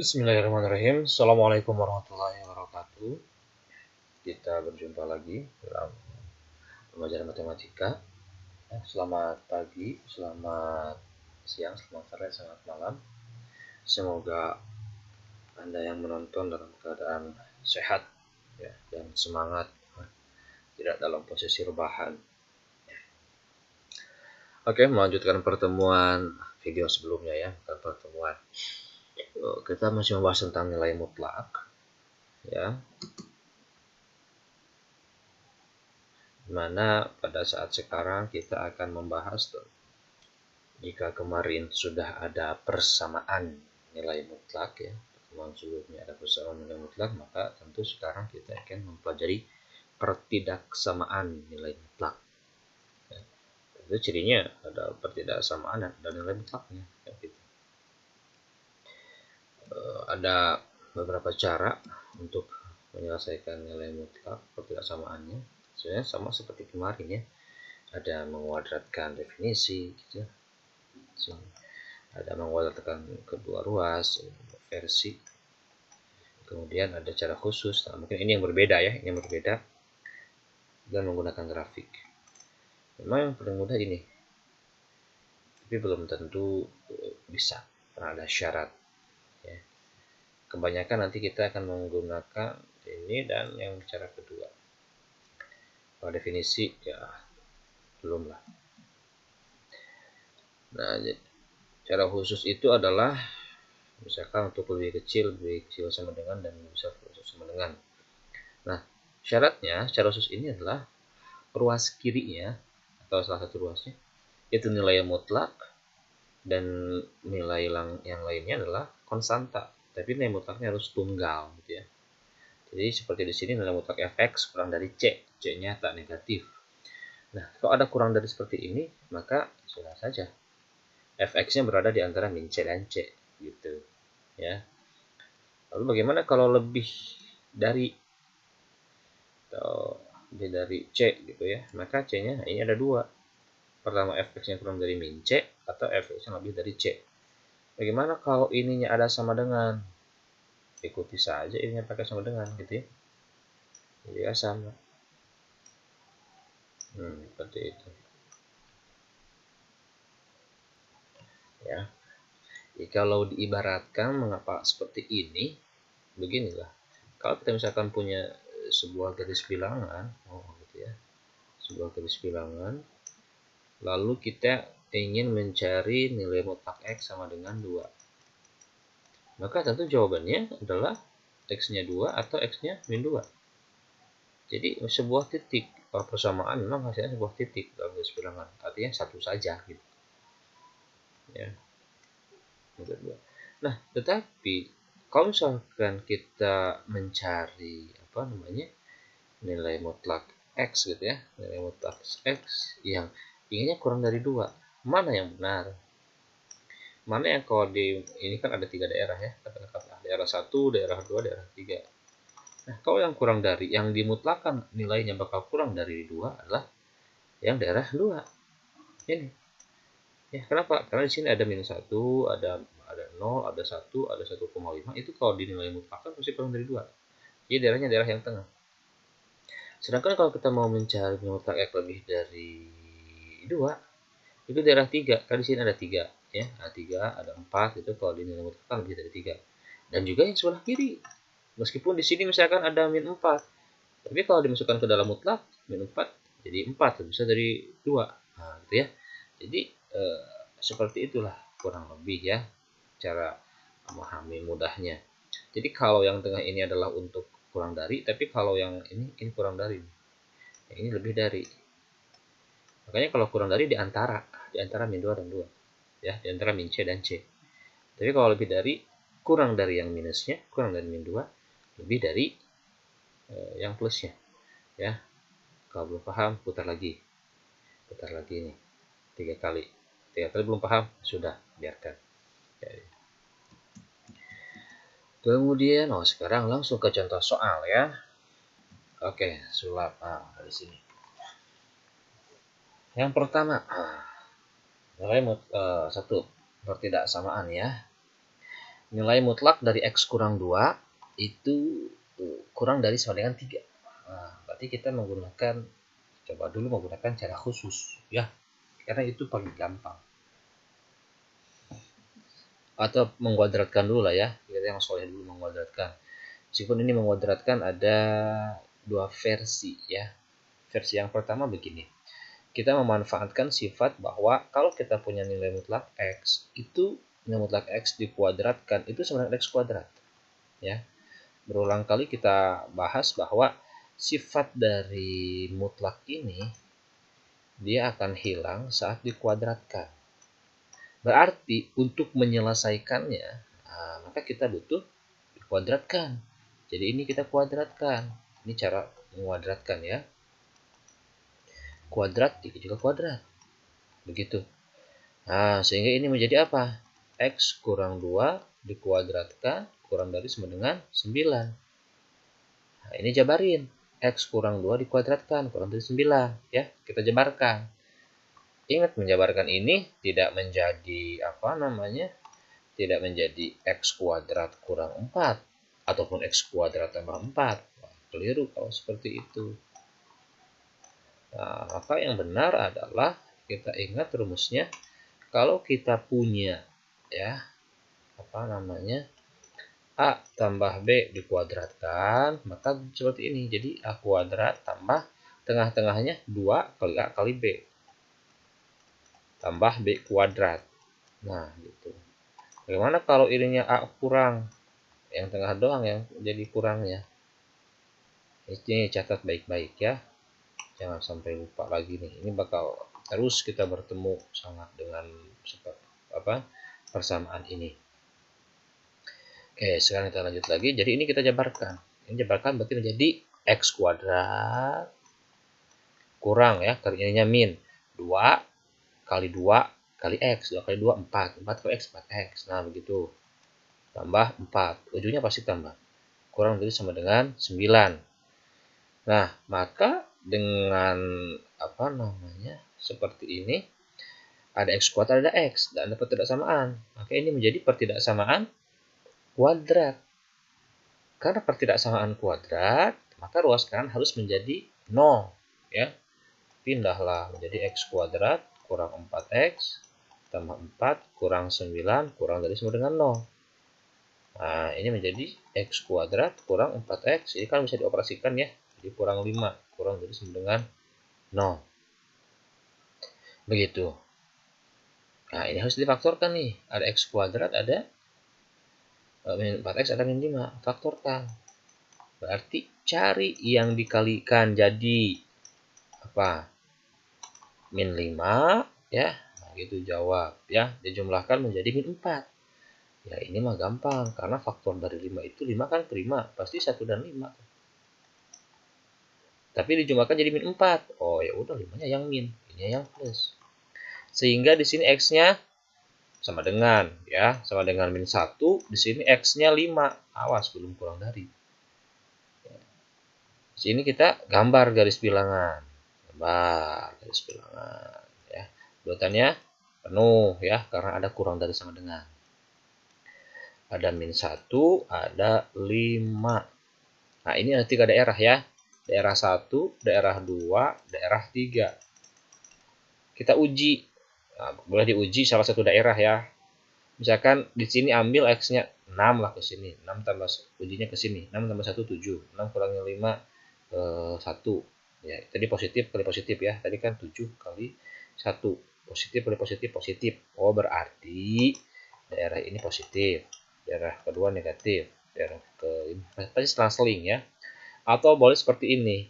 Bismillahirrahmanirrahim. Assalamualaikum warahmatullahi wabarakatuh. Kita berjumpa lagi dalam pembelajaran matematika. Selamat pagi, selamat siang, selamat sore, selamat malam. Semoga Anda yang menonton dalam keadaan sehat ya, dan semangat, tidak dalam posisi rebahan. Oke, melanjutkan pertemuan video sebelumnya ya, pertemuan. Kita masih membahas tentang nilai mutlak ya. Dimana pada saat sekarang kita akan membahas jika kemarin sudah ada persamaan nilai mutlak ya, pertemuan sebelumnya ada persamaan nilai mutlak, maka tentu sekarang kita akan mempelajari pertidaksamaan nilai mutlak ya. Itu cirinya ada pertidaksamaan dan ada nilai mutlaknya ya, gitu. Ada beberapa cara untuk menyelesaikan nilai mutlak pertidaksamaannya. Sebenarnya sama seperti kemarin ya, ada menguadratkan definisi gitu, ada menguadratkan kedua ruas versi, kemudian ada cara khusus. Nah, mungkin ini yang berbeda ya, ini yang berbeda dan menggunakan grafik. Memang yang paling mudah ini, tapi belum tentu bisa karena ada syarat ya. Kebanyakan nanti kita akan menggunakan ini dan yang cara kedua. Kalau definisi ya belum lah. Nah, cara khusus itu adalah misalkan untuk lebih kecil sama dengan dan besar sama dengan. Nah, syaratnya cara khusus ini adalah ruas kirinya atau salah satu ruasnya itu nilai yang mutlak dan nilai yang lainnya adalah konstanta, tapi nilai mutlaknya harus tunggal gitu ya. Jadi seperti di sini nilai mutlak fx kurang dari c-nya tak negatif. Nah, kalau ada kurang dari seperti ini, maka sudah saja fx-nya berada di antara min c dan c gitu ya. Lalu bagaimana kalau lebih dari c gitu ya, maka c-nya ini ada dua. Pertama fx-nya kurang dari min c atau fx-nya lebih dari c. Bagaimana kalau ininya ada sama dengan? Ikuti saja ininya pakai sama dengan gitu ya. Jadi ya sama. Seperti itu. Ya. Jadi kalau diibaratkan mengapa seperti ini, beginilah. Kalau kita misalkan punya sebuah garis bilangan, gitu ya. Sebuah garis bilangan, lalu kita ingin mencari nilai mutlak x sama dengan 2. Maka tentu jawabannya adalah x-nya 2 atau x-nya min 2. Jadi sebuah titik, kalau persamaan memang hasilnya sebuah titik dalam garis bilangan, artinya satu saja gitu. Ya. Nah, tetapi kalau misalkan kita mencari nilai mutlak x gitu ya, nilai mutlak x yang inginnya kurang dari 2, mana yang benar? Mana yang kalau di ini kan ada 3 daerah ya, katakanlah daerah 1, daerah 2, daerah 3. Nah, kalau yang kurang dari, yang dimutlakan nilainya bakal kurang dari 2 adalah yang daerah 2. Ini. Ya, kenapa? Karena di sini ada minus 1, ada 0, ada 1, ada 1,5. Itu kalau dinilai mutlakan pasti kurang dari 2. Jadi daerahnya daerah yang tengah. Sedangkan kalau kita mau mencari mutlak X lebih dari 2, itu daerah 3. Kan di sini ada 3 ya. Ada 3, ada 4 itu kalau dinilai mutlakan lebih dari 3. Dan juga yang sebelah kiri. Meskipun di sini misalkan ada min 4. Tapi kalau dimasukkan ke dalam mutlak, min 4 jadi 4, bisa dari 2. Nah, gitu ya. Jadi seperti itulah kurang lebih ya cara memahami mudahnya. Jadi kalau yang tengah ini adalah untuk kurang dari, tapi kalau yang ini kurang dari, yang ini lebih dari. Makanya kalau kurang dari di antara min 2 dan 2 ya, di antara min c dan c. Tapi kalau lebih dari, kurang dari yang minusnya, kurang dari min 2, lebih dari yang plusnya ya. Kalau belum paham, putar lagi nih 3 kali belum paham, sudah biarkan. Kemudian sekarang langsung ke contoh soal ya. Oke, sulap dari sini. Yang pertama, nilai 1 pertidaksamaan ya. Nilai mutlak dari X kurang 2 itu kurang dari sama dengan 3. Nah, berarti kita menggunakan, coba dulu menggunakan cara khusus ya, karena itu paling gampang. Atau mengkuadratkan dulu lah ya, kita yang soleh dulu mengkuadratkan. Meskipun ini mengkuadratkan ada dua versi ya. Versi yang pertama begini, kita memanfaatkan sifat bahwa kalau kita punya nilai mutlak X, itu nilai mutlak X dikuadratkan itu sama dengan X kuadrat ya. Berulang kali kita bahas bahwa sifat dari mutlak ini dia akan hilang saat dikuadratkan. Berarti untuk menyelesaikannya, maka kita butuh dikuadratkan. Jadi ini kita kuadratkan. Ini cara menguadratkan ya. Kuadrat dikali kuadrat. Begitu. Nah, sehingga ini menjadi apa? X kurang 2 dikuadratkan kurang dari sama dengan 9. Nah, ini jabarin. X kurang 2 dikuadratkan kurang dari 9. Ya, kita jabarkan. Ingat, menjabarkan ini tidak menjadi tidak menjadi X kuadrat kurang 4 ataupun X kuadrat tambah 4. Wah, keliru kalau seperti itu. Nah, maka yang benar adalah kita ingat rumusnya, kalau kita punya ya A tambah B dikuadratkan, maka seperti ini. Jadi A kuadrat tambah tengah-tengahnya 2 kali A kali B tambah B kuadrat. Nah, gitu. Bagaimana kalau ininya A kurang? Yang tengah doang yang jadi kurangnya. Ini catat baik-baik ya. Jangan sampai lupa lagi nih. Ini bakal terus kita bertemu sama dengan persamaan ini. Oke, sekarang kita lanjut lagi. Jadi ini kita jabarkan. Ini jabarkan berarti menjadi X kuadrat kurang ya, ininya min 2 kali 2 kali X, 2 kali 2 4, 4 kali X 4X. Nah, begitu. Tambah 4, ujungnya pasti tambah. Kurang dari sama dengan 9. Nah, maka dengan seperti ini, ada X kuadrat, ada X, dan ada pertidaksamaan. Maka ini menjadi pertidaksamaan kuadrat. Karena pertidaksamaan kuadrat, maka ruas kanan harus menjadi 0. Ya. Pindahlah menjadi X kuadrat kurang 4X tambah 4 kurang 9 kurang dari sama dengan 0. Nah, ini menjadi X kuadrat kurang 4X. Ini kan bisa dioperasikan ya. Jadi kurang 5 kurang dari sama dengan 0. Begitu. Nah, ini harus difaktorkan nih. Ada X kuadrat, ada min 4X, ada min 5. Faktorkan. Berarti cari yang dikalikan jadi apa? Min 5 ya. Nah, gitu jawab ya. Dijumlahkan menjadi min 4. Ya, ini mah gampang karena faktor dari 5 itu 5 kan prima, pasti 1 dan 5. Tapi dijumlahkan jadi min 4. Oh, ya udah 5-nya yang min, ini yang plus. Sehingga di sini X-nya sama dengan ya, sama dengan min 1, di sini X-nya 5. Awas belum kurang dari. Di sini kita gambar garis bilangan. Gambar garis bilangan ya. Urutannya penuh ya karena ada kurang dari sama dengan. Ada min 1, ada 5. Nah, ini ada 3 daerah ya. Daerah 1, daerah 2, daerah 3. Kita uji. Nah, boleh diuji salah satu daerah ya. Misalkan di sini ambil X-nya 6 lah ke sini. 6 tambah ujinya ke sini. 6 tambah 1 7. 6 kurangnya 5 1. Ya, tadi positif kali positif ya. Tadi kan 7 kali 1. Positif kali positif positif. Oh, berarti daerah ini positif. Daerah kedua negatif. Daerah ke ini pasti selang-seling ya. Atau boleh seperti ini.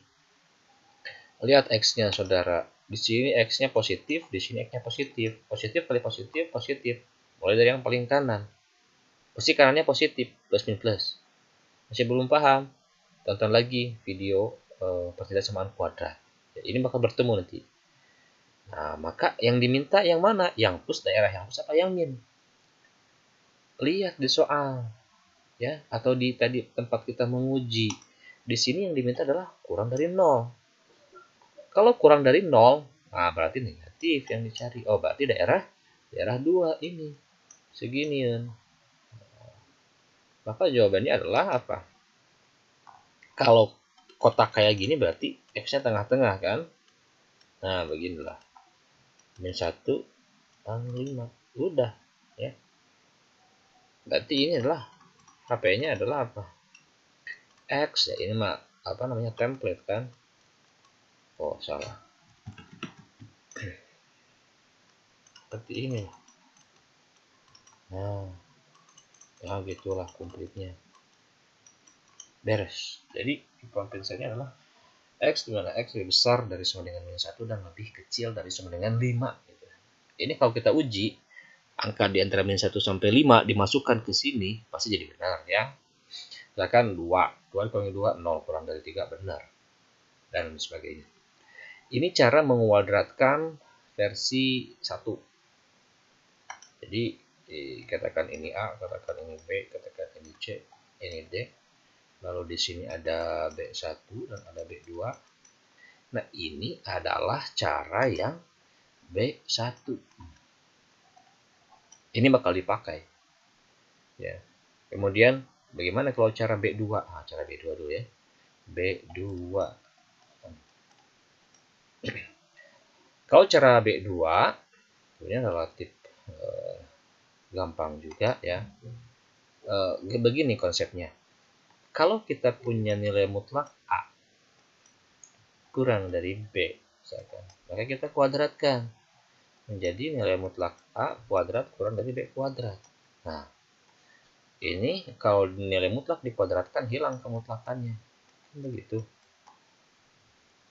Lihat X-nya saudara. Di sini X-nya positif, di sini X-nya positif. Positif kali positif, positif. Mulai dari yang paling kanan. Pasti kanannya positif, plus min plus. Masih belum paham? Tonton lagi video pertidaksamaan kuadrat. Ya, ini bakal bertemu nanti. Nah, maka yang diminta yang mana? Yang plus daerah yang plus apa yang min? Lihat di soal. Ya, atau di tadi tempat kita menguji. Di sini yang diminta adalah kurang dari 0. Kalau kurang dari 0, nah berarti negatif yang dicari. Oh, berarti daerah 2 ini. Seginian. Maka jawabannya adalah apa? Kalau kotak kayak gini berarti X-nya tengah-tengah kan? Nah, beginilah. Min 1 panggung 5. Udah, ya. Berarti ini adalah HP-nya adalah apa? X, ya ini mah apa namanya, template kan? Oh, salah. Seperti ini. Nah, ya gitulah komplitnya. Beres. Jadi kompensasinya adalah X, di mana X lebih besar dari sama dengan min 1 dan lebih kecil dari sama dengan 5. Gitu. Ini kalau kita uji, angka di antara min 1 sampai 5 dimasukkan ke sini, pasti jadi benar ya. Misalkan 2 dikurangi 2, 0 kurang dari 3, benar. Dan sebagainya. Ini cara menguadratkan versi 1. Jadi, katakan ini A, katakan ini B, katakan ini C, ini D. Lalu di sini ada B1 dan ada B2. Nah, ini adalah cara yang B1. Ini bakal dipakai. Ya. Kemudian, bagaimana kalau cara B2? Ah, cara B2 dulu ya. B2. Kalau cara B2, ini relatif gampang juga ya. Begini konsepnya. Kalau kita punya nilai mutlak A kurang dari B, misalkan, maka kita kuadratkan menjadi nilai mutlak A kuadrat kurang dari B kuadrat. Nah, ini kalau nilai mutlak dikuadratkan hilang kemutlakannya. Begitu.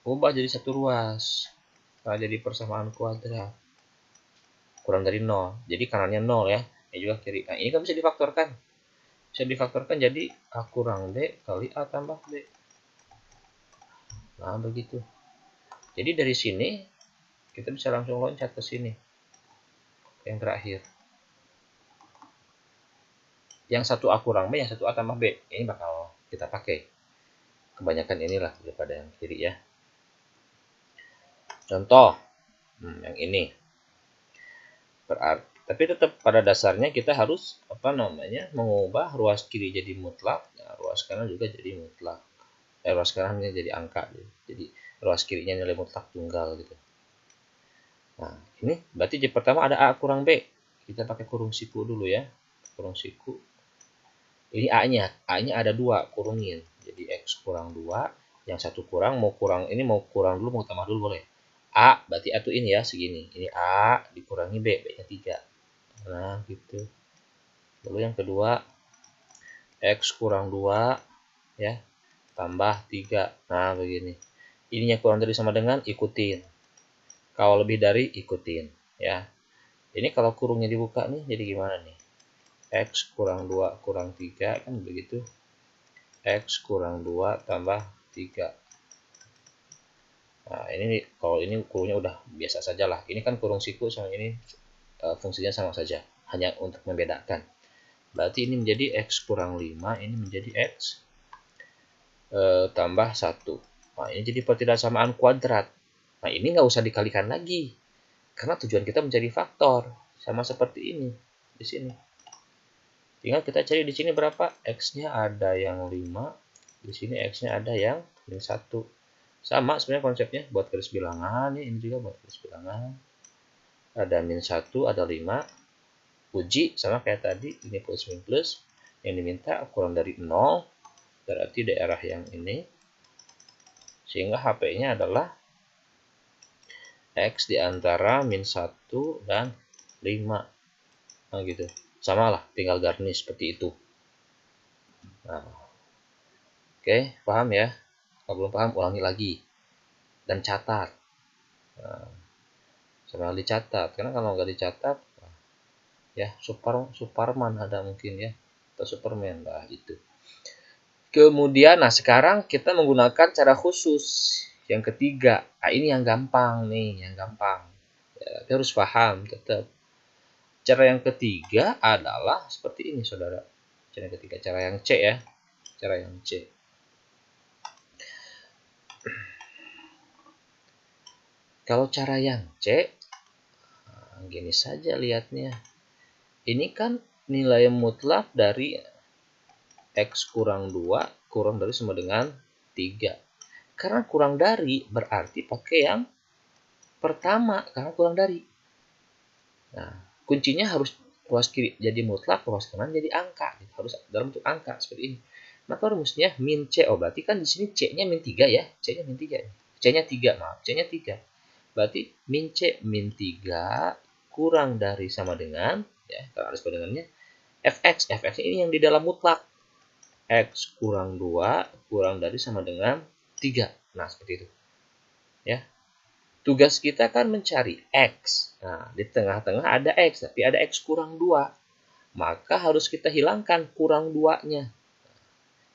Ubah jadi satu ruas. Nah, jadi persamaan kuadrat. Kurang dari 0. Jadi kanannya 0 ya. Ini juga kiri. Nah, ini kan bisa difaktorkan. Bisa difaktorkan jadi A kurang B kali A tambah B. Nah, begitu. Jadi dari sini kita bisa langsung loncat ke sini. Yang terakhir. Yang satu A kurang B, yang satu A tambah B. Ini bakal kita pakai. Kebanyakan inilah daripada yang kiri ya. Contoh. Yang ini. Berarti, tapi tetap pada dasarnya kita harus mengubah ruas kiri jadi mutlak, nah, ruas kanan juga jadi mutlak. Ruas kanannya jadi angka, jadi ruas kirinya nilai mutlak tunggal gitu. Nah, ini berarti di pertama ada A kurang B. Kita pakai kurung siku dulu ya. Kurung siku. Ini A-nya ada 2, kurungin. Jadi X kurang 2, yang satu kurang, mau kurang dulu, mau tambah dulu boleh. A, berarti A itu ini ya, segini. Ini A dikurangi B, B-nya 3. Nah, gitu. Lalu yang kedua, X kurang 2, ya, tambah 3. Nah, begini. Ininya kurang dari sama dengan, ikutin. Kalau lebih dari, ikutin. Ya. Ini kalau kurungnya dibuka nih, jadi gimana nih? X kurang 2 kurang 3, kan begitu. X kurang 2 tambah 3. Nah, ini kalau ini kurungnya udah biasa saja lah. Ini kan kurung siku sama ini fungsinya sama saja. Hanya untuk membedakan. Berarti ini menjadi X kurang 5, ini menjadi X tambah 1. Nah, ini jadi pertidaksamaan kuadrat. Nah, ini nggak usah dikalikan lagi. Karena tujuan kita mencari faktor. Sama seperti ini. Di sini. Tinggal kita cari di sini berapa. X-nya ada yang 5. Di sini X-nya ada yang 1. Sama sebenarnya konsepnya. Buat garis bilangan. Ini juga buat garis bilangan. Ada min 1, ada 5. Uji sama kayak tadi. Ini plus min plus. Yang diminta kurang dari 0. Berarti daerah yang ini. Sehingga HP-nya adalah X di antara min 1 dan 5. Nah, gitu. Sama lah, tinggal garnish seperti itu. Nah. Oke, paham ya? Kalau belum paham, ulangi lagi. Dan catat. Nah, sama dicatat. Karena kalau nggak dicatat, ya, Superman ada mungkin ya. Atau Superman, lah itu. Kemudian, nah sekarang kita menggunakan cara khusus. Yang ketiga, nah ini yang gampang nih, yang gampang. Ya, kita harus paham tetap. Cara yang ketiga adalah seperti ini, saudara. Cara yang ketiga, cara yang C ya. Cara yang C. Kalau cara yang C, nah, gini saja lihatnya. Ini kan nilai mutlak dari X kurang 2 kurang dari sama dengan 3. Karena kurang dari berarti pakai yang pertama, karena kurang dari. Nah, kuncinya harus ruas kiri jadi mutlak, ruas kanan jadi angka. Harus dalam bentuk angka seperti ini. Maka rumusnya min C. Oh, berarti kan di sini C-nya min 3 ya. C-nya min 3. C-nya 3, maaf. C-nya 3. Berarti min C min 3 kurang dari sama dengan, ya, kalau ada sama dengannya, Fx. Fx ini yang di dalam mutlak. X kurang 2 kurang dari sama dengan 3. Nah, seperti itu. Ya. Tugas kita kan mencari X. Nah, di tengah-tengah ada X, tapi ada X kurang 2. Maka harus kita hilangkan kurang 2-nya.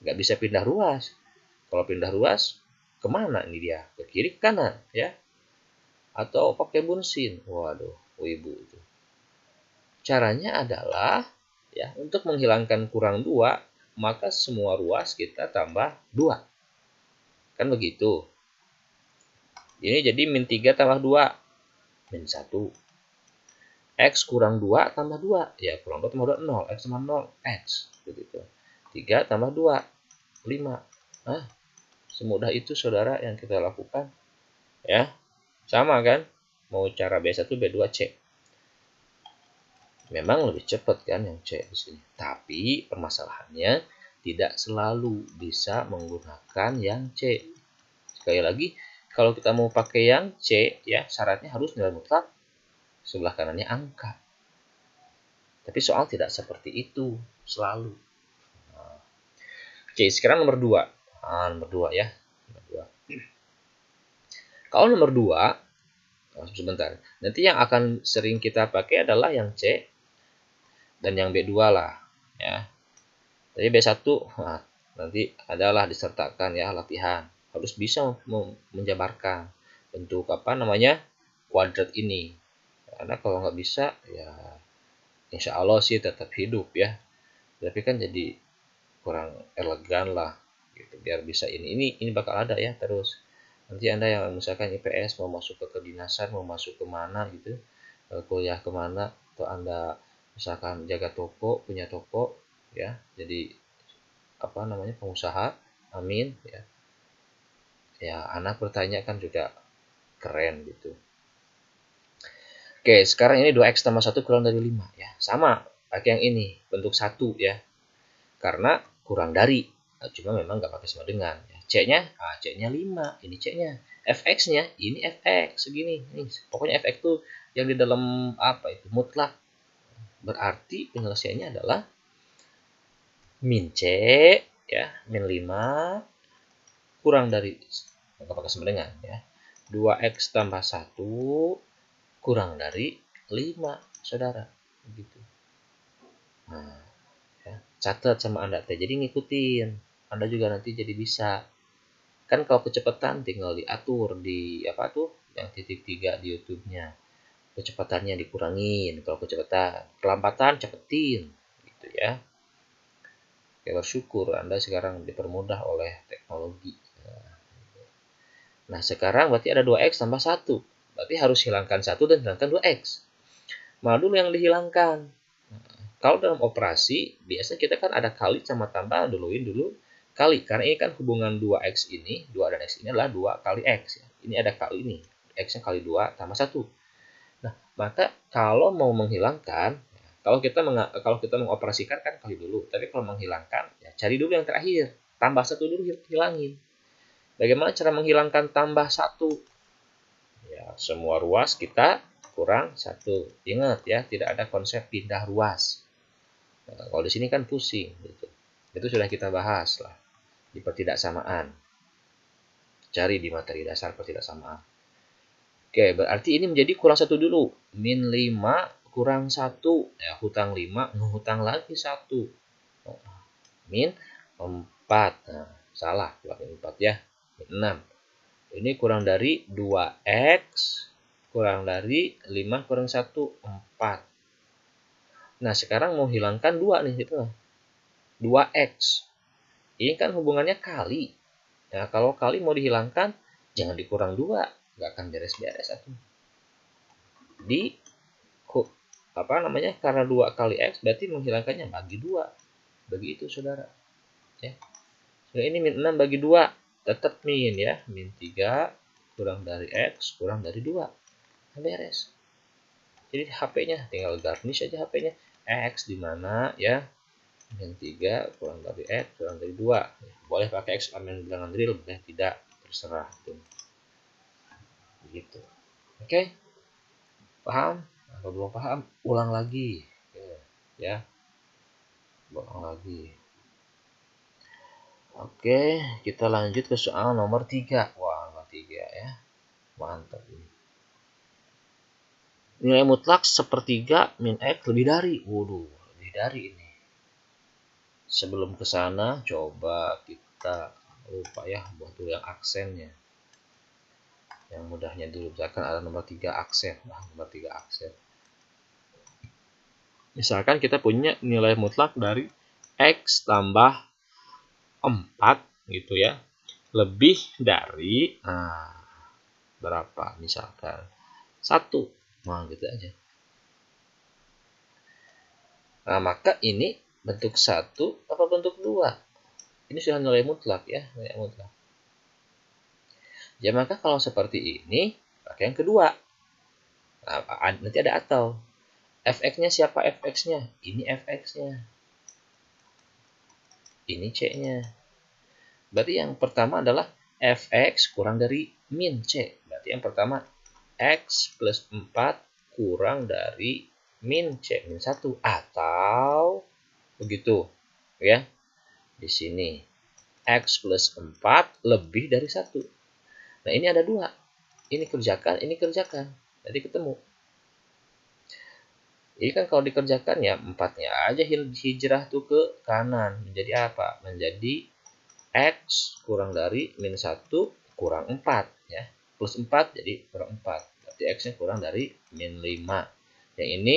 Nggak bisa pindah ruas. Kalau pindah ruas, kemana ini dia? Ke kiri, ke kanan, ya. Atau pakai bunsin. Waduh, wibu itu. Caranya adalah, ya, untuk menghilangkan kurang 2, maka semua ruas kita tambah 2. Kan begitu. Ini jadi min 3 tambah 2. Min 1. X kurang 2 tambah 2. Ya, kurang 2 tambah 2, 0. X sama 0, X. Begitu. 3 tambah 2, 5. Nah, semudah itu, saudara, yang kita lakukan. Ya, sama kan? Mau cara B1, B2, C. Memang lebih cepat kan yang C di sini. Tapi permasalahannya tidak selalu bisa menggunakan yang C. Sekali lagi, kalau kita mau pakai yang C, ya syaratnya harus nilai mutlak, sebelah kanannya angka. Tapi soal tidak seperti itu selalu. Oke, sekarang nomor 2. Nah, nomor 2 ya. Nomor 2. Kalau nomor 2, sebentar. Nanti yang akan sering kita pakai adalah yang C dan yang B2 lah, ya. Jadi B1, nah, nanti adalah disertakan ya latihan. Harus bisa menjabarkan bentuk apa namanya kuadrat ini. Karena kalau nggak bisa, ya insya Allah sih tetap hidup ya. Tapi kan jadi kurang elegan lah gitu. Biar bisa ini bakal ada ya terus. Nanti Anda yang misalkan IPS mau masuk ke kedinasan, mau masuk kemana gitu, kuliah kemana, atau Anda misalkan jaga toko, punya toko, ya, jadi apa namanya pengusaha, amin, ya. Ya, anak bertanya kan juga keren gitu. Oke, sekarang ini 2x tambah 1 kurang dari 5 ya. Sama, pakai yang ini, bentuk 1 ya. Karena kurang dari. Nah, cuma memang nggak pakai sama dengan. Ya. C-nya, C-nya 5, ini C-nya. Fx-nya, ini Fx segini. Ini, pokoknya Fx itu yang di dalam apa itu? Mutlak. Berarti penyelesaiannya adalah min C ya, min 5 kurang dari, nggak pakai sama dengan ya. 2x tambah 1 kurang dari 5, saudara. Begitu. Nah, ya, catat sama Anda teh. Jadi ngikutin. Anda juga nanti jadi bisa. Kan kalau kecepatan tinggal diatur di apa tuh? Yang titik 3 di YouTube-nya. Kecepatannya dikurangin kalau kecepatan. Kelambatan cepetin gitu ya. Ya, bersyukur Anda sekarang dipermudah oleh teknologi. Nah, sekarang berarti ada 2x tambah 1. Berarti harus hilangkan 1 dan hilangkan 2x. Mana dulu yang dihilangkan? Kalau dalam operasi, biasanya kita kan ada kali sama tambah, duluin dulu kali. Karena ini kan hubungan 2x ini, 2 dan x ini adalah 2 kali x. Ini ada kali ini. X-nya kali 2 tambah 1. Nah, maka kalau mau menghilangkan, kalau kita mengoperasikan kan kali dulu. Tapi kalau menghilangkan, ya cari dulu yang terakhir. Tambah 1 dulu, hilangin. Bagaimana cara menghilangkan tambah 1? Ya, semua ruas kita kurang 1. Ingat ya, tidak ada konsep pindah ruas. Nah, kalau di sini kan pusing gitu. Itu sudah kita bahas lah di pertidaksamaan. Cari di materi dasar pertidaksamaan. Oke, berarti ini menjadi kurang 1 dulu. Min 5 kurang 1. Ya, hutang 5, menghutang lagi 1. Min 4. Nah, salah, min 4 ya. Min 6. Ini kurang dari 2x kurang dari 5 kurang 1, 4. Nah, sekarang mau hilangkan 2 nih, gitu. 2x. Ini kan hubungannya kali. Nah, kalau kali mau dihilangkan, jangan dikurang 2. Nggak akan beres-beres. Di, apa namanya, karena 2 kali x, berarti menghilangkannya bagi 2. Begitu, saudara. Ya. Nah, ini min 6 bagi 2. Tetap min ya. Min 3 kurang dari X kurang dari 2. Nah, beres. Jadi HP-nya tinggal garnish aja HP-nya. X di mana ya? Min 3 kurang dari X kurang dari 2. Boleh pakai eksperimen bilangan real, boleh tidak. Terserah. Begitu. Oke? Paham? Kalau belum paham, ulang lagi. Ya. Ulang lagi. Oke, kita lanjut ke soal nomor 3. Wah, nomor 3 ya. Mantap ini. Nilai mutlak sepertiga min X lebih dari. Waduh, lebih dari ini. Sebelum ke sana, coba kita lupa ya buat dulu yang aksennya. Yang mudahnya dulu, misalkan ada nomor 3 aksen. Nah, nomor 3 aksen. Misalkan kita punya nilai mutlak dari X tambah 4 gitu ya. Lebih dari berapa misalkan 1. Nah, gitu aja. Nah, maka ini bentuk 1 apa bentuk 2? Ini sudah nilai mutlak ya, nilai mutlak. Ya, maka kalau seperti ini, pakai yang kedua. Nah, nanti ada atau. Fx-nya siapa fx-nya? Ini fx-nya. Ini c-nya. Berarti yang pertama adalah fx kurang dari min c. Berarti yang pertama x plus 4 kurang dari min c, min 1. Atau begitu ya. Di sini x plus 4 lebih dari 1. Nah, ini ada 2. Ini kerjakan, ini kerjakan. Jadi ketemu. Ini kan kalau dikerjakan ya 4-nya aja hijrah tuh ke kanan. Menjadi apa? Menjadi x kurang dari min 1 kurang 4 ya. Plus 4 jadi kurang 4. Berarti x-nya kurang dari min 5. Yang ini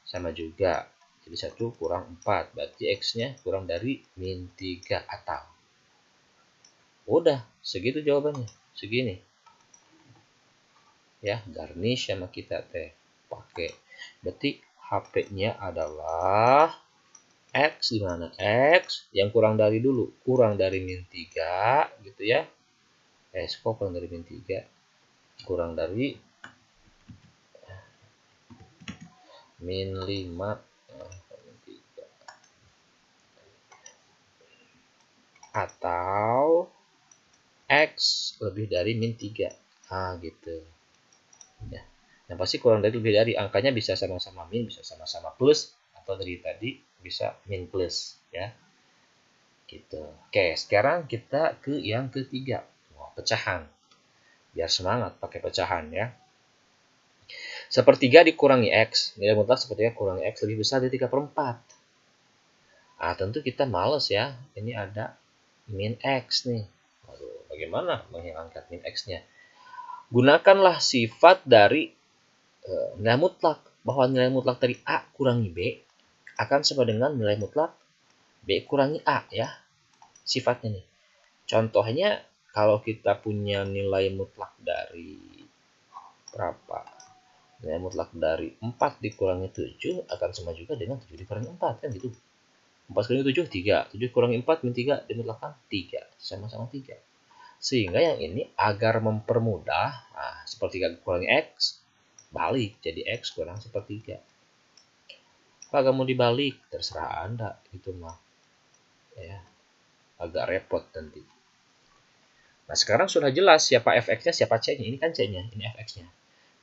sama juga. Jadi 1 kurang 4. Berarti x-nya kurang dari min 3 atau. Udah, segitu jawabannya. Segini. Ya, garnish sama kita teh pakai. Berarti HP-nya adalah X di mana? X yang kurang dari dulu, kurang dari min 3 gitu ya. Kok kurang dari min 3? Kurang dari min 5 atau X lebih dari min 3. Gitu. Ya. Yang pasti kurang dari lebih dari, angkanya bisa sama-sama min, bisa sama-sama plus, atau dari tadi bisa min plus ya. Gitu. Oke, sekarang kita ke yang ketiga. Wah, pecahan. Biar semangat pakai pecahan ya. Sepertiga dikurangi X. Nilai mutlak sepertiga kurangi X lebih besar dari 3/4. Tentu kita males ya. Ini ada min X nih. Lalu, bagaimana menghilangkan min X-nya? Gunakanlah sifat dari nilai mutlak. Bahwa nilai mutlak dari A kurangi B akan sama dengan nilai mutlak B kurangi A ya. Sifatnya nih. Contohnya kalau kita punya nilai mutlak dari berapa? Nilai mutlak dari 4 dikurangi 7 akan sama juga dengan 7 dikurangi 4 kan gitu. 4 kurangi 7 3, 7 kurangi 4 min 3 dimutlakkan 3, sama-sama 3. Sehingga yang ini agar mempermudah, sepertiga kurangi X balik jadi X kurang sepertiga. Apa mau dibalik? Terserah Anda itu mah. Ya. Agak repot nanti. Nah, sekarang sudah jelas siapa fx-nya, siapa c-nya. Ini kan c-nya, ini fx-nya.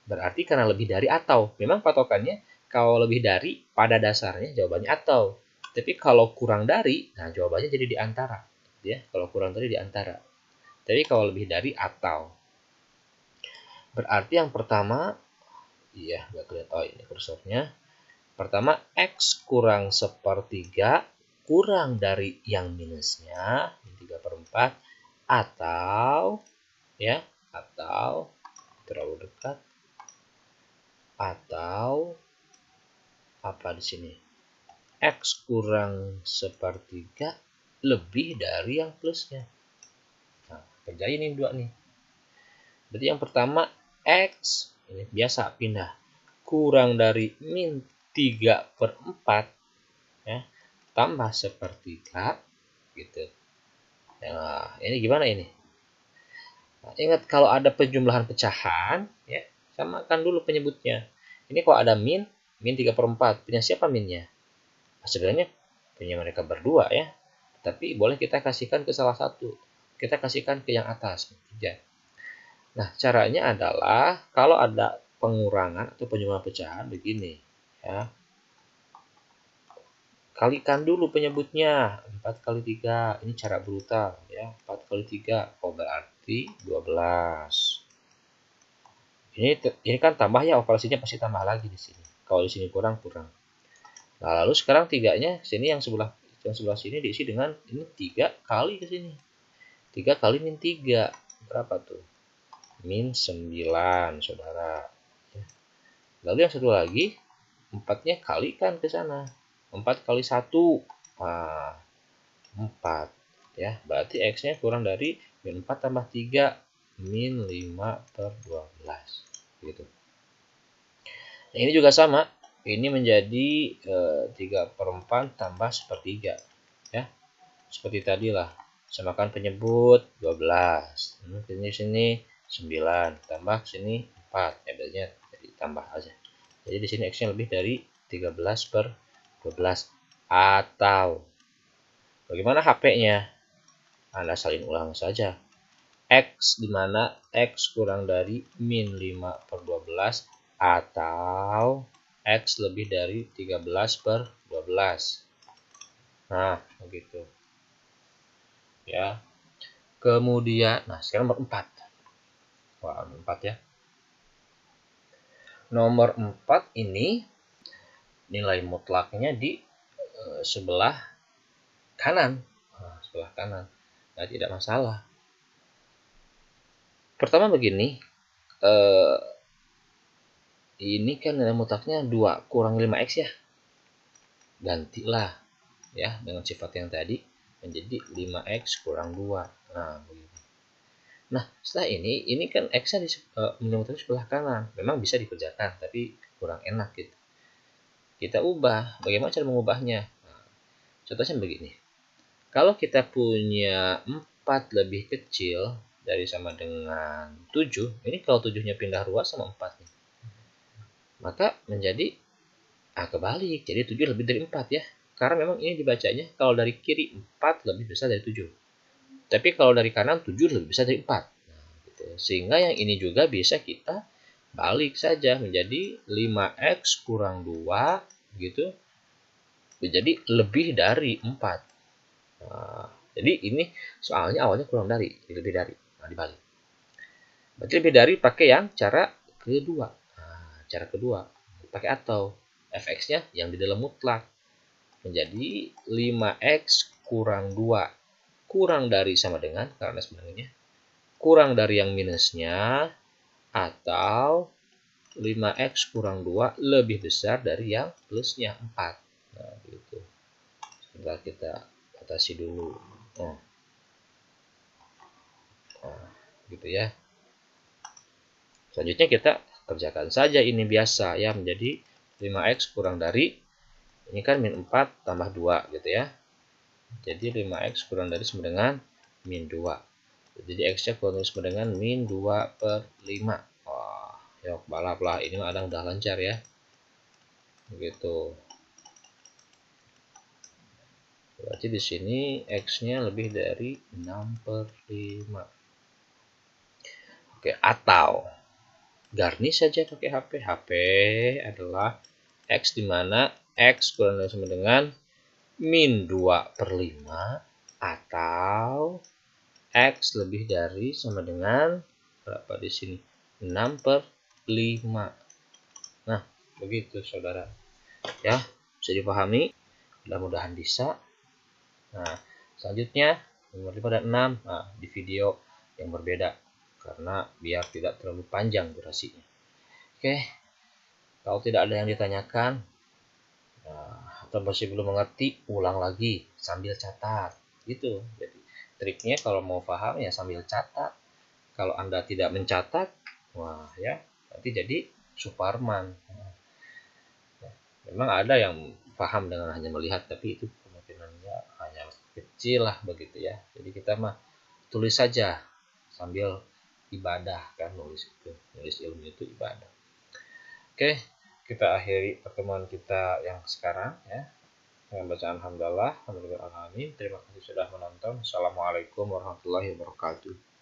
Berarti karena lebih dari atau. Memang patokannya kalau lebih dari pada dasarnya jawabannya atau. Tapi kalau kurang dari, nah jawabannya jadi di antara. Ya, kalau kurang dari di antara. Tapi kalau lebih dari atau. Berarti yang pertama, iya, nggak kelihatan. Oh, ini kursornya. Pertama, X kurang sepertiga kurang dari yang minusnya, 3/4, atau, ya, atau, terlalu dekat, atau, apa di sini? X kurang sepertiga lebih dari yang plusnya. Nah, kerjain ini dua nih. Berarti yang pertama, X, ini biasa pindah, kurang dari min 3/4, ya, tambah sepertiga, gitu. Nah, ini gimana ini? Nah, ingat kalau ada penjumlahan pecahan, ya, samakan dulu penyebutnya. Ini kalau ada min 3/4, punya siapa minnya? Nah, sebenarnya punya mereka berdua ya. Tapi boleh kita kasihkan ke salah satu. Kita kasihkan ke yang atas, 3. Nah, caranya adalah kalau ada pengurangan atau penjumlahan pecahan begini, ya. Kalikan dulu penyebutnya, 4 kali 3, ini cara brutal ya, 4 kali 3, oh berarti 12. Ini kan tambah ya, operasinya pasti tambah lagi di sini. Kalau di sini kurang. Nah, lalu sekarang 3-nya sini yang sebelah sini diisi dengan ini 3 kali ke sini. 3 kali min 3 berapa tuh? Min 9, Saudara. Lalu yang satu lagi 4-nya kalikan ke sana. 4 kali 1. Nah, 4 ya, berarti X-nya kurang dari min 4 tambah 3 min 5/12 gitu. Nah, ini juga sama, ini menjadi 3/4 tambah 1/3 ya, seperti tadi lah, samakan penyebut 12, ini sini 9 tambah sini 4 ya, bedanya jadi tambah aja. Jadi di sini X-nya lebih dari 13/12. Atau bagaimana HP-nya? Anda salin ulang saja. X di mana X kurang dari min 5/12 atau X lebih dari 13/12. Nah, begitu. Ya. Kemudian, nah sekarang nomor 4. Wah, 4 ya. Nomor 4 ini nilai mutlaknya di sebelah kanan. Nah, sebelah kanan. Nah, tidak masalah. Pertama begini, ini kan nilai mutlaknya 2 kurang 5X ya. Gantilah ya dengan sifat yang tadi menjadi 5X kurang 2. Nah, begitu. Nah, setelah ini kan X-nya di sebelah kanan. Memang bisa dikerjakan, tapi kurang enak gitu. Kita ubah. Bagaimana cara mengubahnya? Nah, contohnya begini. Kalau kita punya 4 lebih kecil dari sama dengan 7, ini kalau 7-nya pindah ruas sama 4 nih, maka menjadi kebalik. Jadi 7 lebih dari 4 ya. Karena memang ini dibacanya kalau dari kiri 4 lebih besar dari 7. Tapi kalau dari kanan 7 lebih besar dari 4. Nah, gitu. Sehingga yang ini juga bisa kita balik saja menjadi 5X kurang 2 gitu. Menjadi lebih dari 4. Nah, jadi ini soalnya awalnya kurang dari, lebih dari. Nah, dibalik. Berarti lebih dari pakai yang cara kedua. Nah, cara kedua pakai atau fx-nya yang di dalam mutlak menjadi 5x kurang 2 kurang dari sama dengan, karena sebenarnya kurang dari yang minusnya, atau 5x kurang 2 lebih besar dari yang plusnya 4. Nah, gitu. Sebentar kita atasi dulu. Nah, gitu ya. Selanjutnya kita kerjakan saja ini biasa ya, menjadi 5x kurang dari, ini kan min 4 tambah 2 gitu ya. Jadi 5x kurang dari sama dengan min 2. Jadi x-nya kurang dari sama dengan min 2/5. Wah, yuk balap lah. Ini mah udah lancar ya. Begitu. Berarti di sini x-nya lebih dari 6/5. Oke, atau garnish saja pakai HP. HP adalah x di mana x kurang dari sama dengan min 2/5 atau X lebih dari sama dengan berapa di sini? 6/5. Nah, begitu saudara. Ya, bisa dipahami? Mudah-mudahan bisa. Nah, selanjutnya nomor 5 dan 6. Nah, di video yang berbeda karena biar tidak terlalu panjang durasinya. Oke, kalau tidak ada yang ditanyakan, atau masih belum mengerti, ulang lagi sambil catat. Gitu. Jadi, triknya kalau mau paham ya sambil catat. Kalau Anda tidak mencatat, wah ya, nanti jadi Superman. Memang ada yang paham dengan hanya melihat, tapi itu kemungkinannya hanya kecil lah begitu ya. Jadi Jadi kita mah tulis saja sambil ibadah kan, nulis ilmu itu ibadah. Oke, kita akhiri pertemuan kita yang sekarang ya dengan bacaan alhamdulillah. Terima kasih sudah menonton. Assalamualaikum warahmatullahi wabarakatuh.